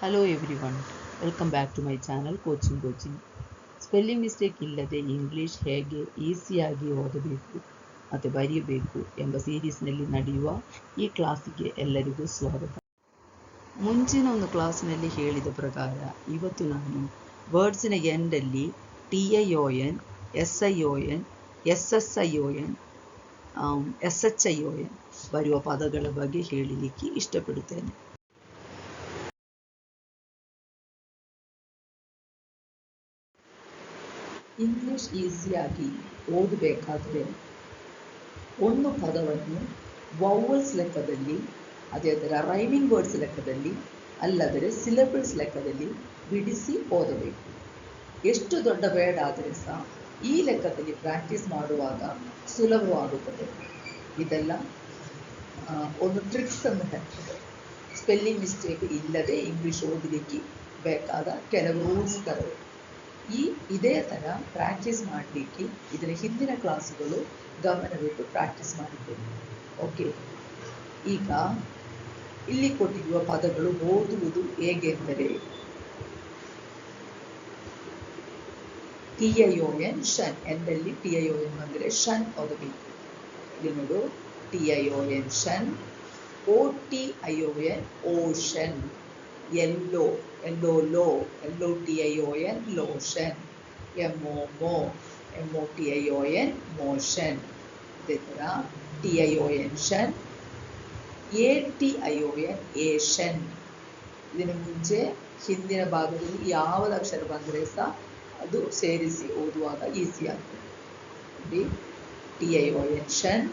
Hello everyone, welcome back to my channel coaching. Spelling mistake ಇಲ್ಲದೆ English ಹೇಗೆ ಈಸಿಯಾಗಿ ಓದಬೇಕು ಮತ್ತು ಬರೆಯಬೇಕು ಎಂಬ ಸೀರೀಸ್ನಲ್ಲಿ ನಡೆಯುವ ಈ ಕ್ಲಾಸಿಗೆ ಎಲ್ಲರಿಗೂ ಸ್ವಾಗತ. ಮುಂಚಿನ ಒಂದು ಕ್ಲಾಸಿನಲ್ಲಿ ಹೇಳಿದ ಪ್ರಕಾರ ಇವತ್ತು ನಾನು ವರ್ಡ್ಸಿನ ಎಂಡಲ್ಲಿ TION, SION, SSION, SHION ಬರೆಯುವ ಪದಗಳ ಬಗ್ಗೆ ಹೇಳಲಿಕ್ಕೆ ಇಷ್ಟಪಡುತ್ತೇನೆ. ಇಂಗ್ಲಿಷ್ ಈಸಿಯಾಗಿ ಓದಬೇಕಾದ್ರೆ ಒಂದು ಪದವನ್ನು ವೌವಲ್ಸ್ ಲೆಕ್ಕದಲ್ಲಿ, ಅದೇ ಅದರ ರೈಮಿಂಗ್ ವರ್ಡ್ಸ್ ಲೆಕ್ಕದಲ್ಲಿ, ಅಲ್ಲದರೆ ಸಿಲೆಬಲ್ಸ್ ಲೆಕ್ಕದಲ್ಲಿ ಬಿಡಿಸಿ ಓದಬೇಕು. ಎಷ್ಟು ದೊಡ್ಡ ವರ್ಡ್ ಆದರೆ ಸಹ ಈ ಲೆಕ್ಕದಲ್ಲಿ ಪ್ರಾಕ್ಟೀಸ್ ಮಾಡುವಾಗ ಸುಲಭವಾಗುತ್ತದೆ. ಇದೆಲ್ಲ ಒಂದು ಟ್ರಿಕ್ಸ್ ಅನ್ನು ಹೇಳ್ತದೆ. ಸ್ಪೆಲ್ಲಿಂಗ್ ಮಿಸ್ಟೇಕ್ ಇಲ್ಲದೆ ಇಂಗ್ಲೀಷ್ ಓದಲಿಕ್ಕೆ ಬೇಕಾದ ಕೆಲವು ರೂಲ್ಸ್ ತರಬೇಕು. ಇದೇ ಥರ ಪ್ರಾಕ್ಟೀಸ್ ಮಾಡಲಿಕ್ಕೆ ಇದರ ಹಿಂದಿನ ಕ್ಲಾಸುಗಳು ಗಮನವಿಟ್ಟು ಪ್ರಾಕ್ಟೀಸ್ ಮಾಡಿದ್ದೇನೆ. ಓಕೆ, ಈಗ ಇಲ್ಲಿ ಕೊಟ್ಟಿರುವ ಪದಗಳು ಓದುವುದು ಹೇಗೆಂದರೆ TION ಶನ್, ಎಂದಲ್ಲಿ TION ಅಂದರೆ ಶನ್ ಓದಬೇಕು. ಇಲ್ಲಿ ನೋಡು, TION ಶನ್, OTION ಓಷನ್, ಎಲ್ಲೋ ಲೋ, LOTION ಲೋಷನ್, MOTION ಮೋಷನ್. ಅದೇ ಥರ TION ಶನ್, ATION ಏಷನ್. ಇದನ್ನು ಮುಂಚೆ ಹಿಂದಿನ ಭಾಗದಲ್ಲಿ ಯಾವುದು ಅಕ್ಷರ ಬಂದರೆ ಸಹ ಅದು ಸೇರಿಸಿ ಓದುವಾಗ ಈಸಿ ಆಗ್ತದೆ. TION ಶನ್,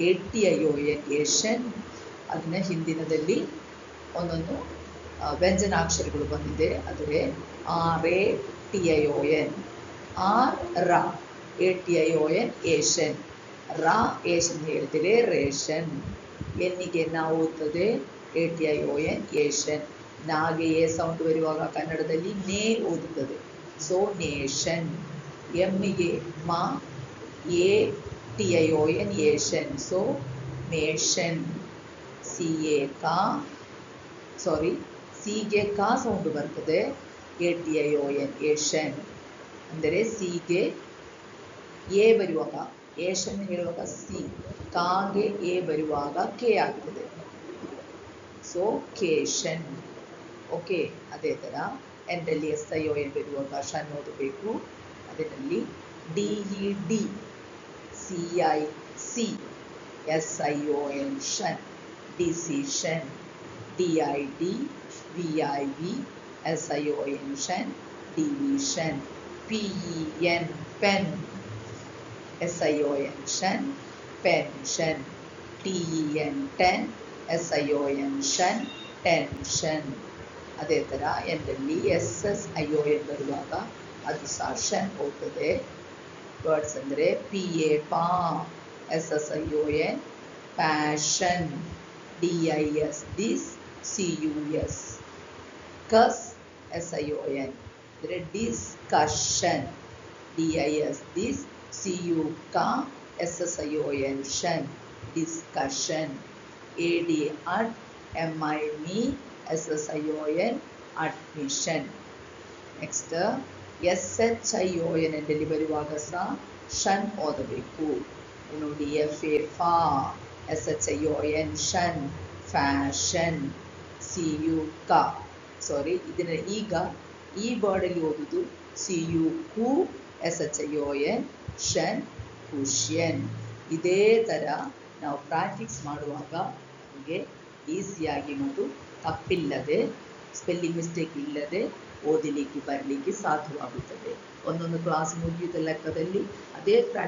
ATION ಏಷನ್. ಅದನ್ನ ಹಿಂದಿನದಲ್ಲಿ ಒಂದೊಂದು ವ್ಯಂಜನಾಕ್ಷರಗಳು ಬಂದಿದೆ. ಆದರೆ RATION, ರ, ATION ಏಷನ್, ರಾ ಏಷನ್ ಹೇಳ್ತೇವೆ, ರೇಷನ್. ಎನ್ನಿಗೆ ನಾವು ಓದ್ತದೆ ATION ಏಷನ್. ನಾಗೆ ಎ ಸೌಂಡ್ ಬರುವಾಗ ಕನ್ನಡದಲ್ಲಿ ನೇ ಓದುತ್ತದೆ, ಸೊ ನೇಷನ್. ಎಮ್ಮಿಗೆ ಮಾ, ATION ಏಷನ್, ಸೊ ಮೇಷನ್. ಸಿಗೆ ಕಾ ಸೌಂಡ್ ಬರ್ತದೆ, ATION ಏಷನ್. ಅಂದರೆ ಸಿಗೆ ಎ ಬರುವಾಗ, ಏಷನ್ ಹೇಳುವಾಗ ಸಿ, ಕಾಗೆ ಎ ಬರುವಾಗ ಕೆ ಆಗ್ತದೆ, ಸೊ ಕೇಶನ್. ಓಕೆ, ಅದೇ ಥರ ಎಂದಲ್ಲಿ SION ಬರುವಾಗ ಶನ್ ಓದಬೇಕು. ಅದರಲ್ಲಿ DED, CIC, SION ಶನ್, ಡಿಸಿಷನ್. DID, VIV, SION ಶನ್, ಡಿವಿಷನ್. PEN ಪೆನ್, SION ಶನ್, ಪೆನ್ಷನ್. TEN ಟೆನ್, SION ಶನ್, ಟೆನ್ಷನ್. ಅದೇ ಥರ ಎಂದಲ್ಲಿ SSION ಬರುವಾಗ ಅದು ಸಹ ಶನ್ ಹೋಗ್ತದೆ. ವರ್ಡ್ಸ್ ಅಂದರೆ PA ಪಾ, SSION ಪ್ಯಾಷನ್, DIS ದಿಸ್, CUS ಕಸ್, SION ಅಂದರೆ ಡಿಸ್ಕಷನ್, DIS ದಿಸ್, CU ಕಾ, SSION ಶನ್, ಡಿಸ್ಕಷನ್. AD ಅಟ್, MI ಮೀ, SSION ಅಡ್ಮಿಷನ್. ನೆಕ್ಸ್ಟ್ SHION ಎಂದಲ್ಲಿ ಬರುವಾಗ ಸಹ ಶನ್ ಓದಬೇಕು. ನೋಡಿ, FA ಫಾ, SHION ಶನ್, ಫ್ಯಾಷನ್. CU ಕಾ, ಇದನ್ನ ಈಗ ಈ ವರ್ಡಲ್ಲಿ ಓದುದು CU ಕು, SHION ಶನ್, ಕುಷಿಯನ್. ಇದೇ ಥರ ನಾವು ಪ್ರಾಕ್ಟೀಸ್ ಮಾಡುವಾಗ ನಮಗೆ ಈಸಿಯಾಗಿ ಮತ್ತು ತಪ್ಪಿಲ್ಲದೆ, ಸ್ಪೆಲ್ಲಿಂಗ್ ಮಿಸ್ಟೇಕ್ ಇಲ್ಲದೆ ಓದಲಿಕ್ಕೆ ಬರಲಿಕ್ಕೆ ಸಾಧ್ಯವಾಗುತ್ತದೆ. ಒಂದೊಂದು ಕ್ಲಾಸ್ ಮುಗಿಯುವ ಲೆಕ್ಕದಲ್ಲಿ ಅದೇ ಥರ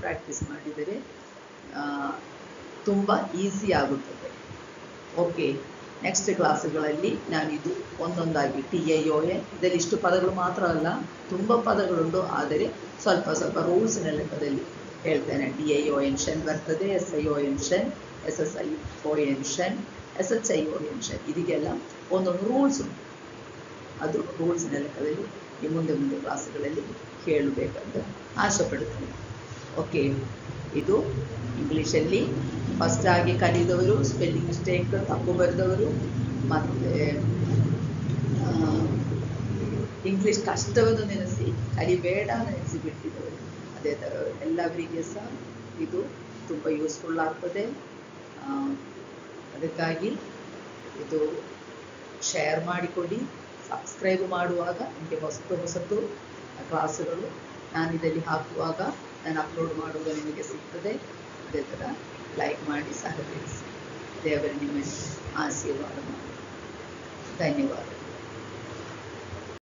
ಪ್ರಾಕ್ಟೀಸ್ ಮಾಡಿದರೆ ತುಂಬ ಈಸಿ ಆಗುತ್ತದೆ. ಓಕೆ, ನೆಕ್ಸ್ಟ್ ಕ್ಲಾಸುಗಳಲ್ಲಿ ನಾನಿದು ಒಂದೊಂದಾಗಿ TION, ಇದರಲ್ಲಿ ಇಷ್ಟು ಪದಗಳು ಮಾತ್ರ ಅಲ್ಲ, ತುಂಬ ಪದಗಳುಂಟು, ಆದರೆ ಸ್ವಲ್ಪ ರೂಲ್ಸ್ನ ಲೆಕ್ಕದಲ್ಲಿ ಹೇಳ್ತೇನೆ. TION ಶನ್ ಬರ್ತದೆ, SION ಶನ್, SSION ಶನ್, SHION ಶನ್. ಇದಕ್ಕೆಲ್ಲ ಒಂದೊಂದು ರೂಲ್ಸ್ ಉಂಟು. ಅದು ರೂಲ್ಸ್ನ ಲೆಕ್ಕದಲ್ಲಿ ಈ ಮುಂದೆ ಕ್ಲಾಸುಗಳಲ್ಲಿ ಹೇಳಬೇಕಂತ ಆಶೆ ಪಡುತ್ತೇನೆ. ಓಕೆ, ಇದು ಇಂಗ್ಲೀಷಲ್ಲಿ ಫಸ್ಟ್ ಆಗಿ ಕಲಿದವರು, ಸ್ಪೆಲ್ಲಿಂಗ್ ಮಿಸ್ಟೇಕ್ ತಪ್ಪು ಬರೆದವರು ಮತ್ತು ಇಂಗ್ಲೀಷ್ ಕಷ್ಟವನ್ನು ನೆನೆಸಿ ಕಲಿಬೇಡ ನೆನೆಸಿಬಿಟ್ಟಿದ್ದವರು. ಅದೇ ಥರ ಎಲ್ಲವರಿಗೆ ಸಹ ಇದು ತುಂಬ ಯೂಸ್ಫುಲ್ ಆಗ್ತದೆ. ಅದಕ್ಕಾಗಿ ಇದು ಶೇರ್ ಮಾಡಿಕೊಡಿ. ಸಬ್ಸ್ಕ್ರೈಬ್ ಮಾಡುವಾಗ ನಿಮಗೆ ಹೊಸತು ಕ್ಲಾಸುಗಳು ನಾನಿದಲ್ಲಿ ಹಾಕುವಾಗ ನಾನು ಅಪ್ಲೋಡ್ ಮಾಡುವಾಗ ನಿಮಗೆ ಸಿಗ್ತದೆ. ಅದೇ ಥರ ಲೈಕ್ ಮಾಡಿ ಸಹಕರಿಸಿ. ದೇವರು ನಿಮಗೆ ಆಶೀರ್ವಾದ ಮಾಡಿ. ಧನ್ಯವಾದ.